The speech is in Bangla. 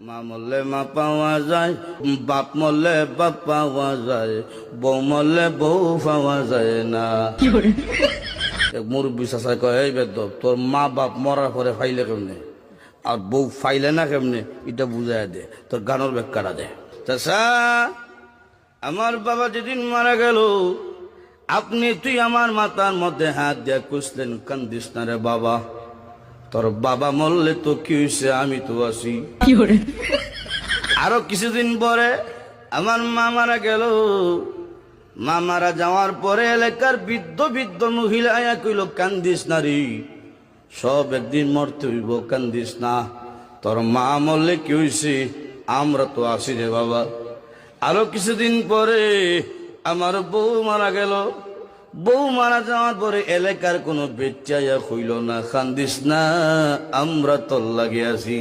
মা মরলে মা পাওয়া যায়, বাপ মরলে বাপ পাওয়া যায়, বউ মরলে বউ পাওয়া যায় না। মুরব্বী চাষা কয়, এই বেদব, তোর মা বাপ মরার পরে ফাইলে কেমনে আর বউ ফাইলে না কেমনে, এটা বুঝাই দে, তোর গানোর ব্যাখ্যাটা দে। চাষা, আমার বাবা যেদিন মারা গেল, তুই আমার মাথার মধ্যে হাত দিয়ে কুসলেন, কান্দিস না রে বাবা, তোর বাবা মরলে তো কি হয়েছে, আমি তো আছি। আরো কিছুদিন পরে আমার মা মারা গেল। মা মারা যাওয়ার পরে এলাকার বৃদ্ধ বৃদ্ধ মহিলা আয়া কইল, কান্দিস না রে, সব একদিন মরতে হইব, কান্দিস না, তোর মা মরলে কি হয়েছে, আমরা তো আছি রে বাবা। আরো কিছুদিন পরে আমার বউ মারা গেল। বউ মারা যাওয়ার পরে এলাকার কোনো বেচ্চাইয়া হইল না, কান্দিস না, আমরা তোর লাগে আছি।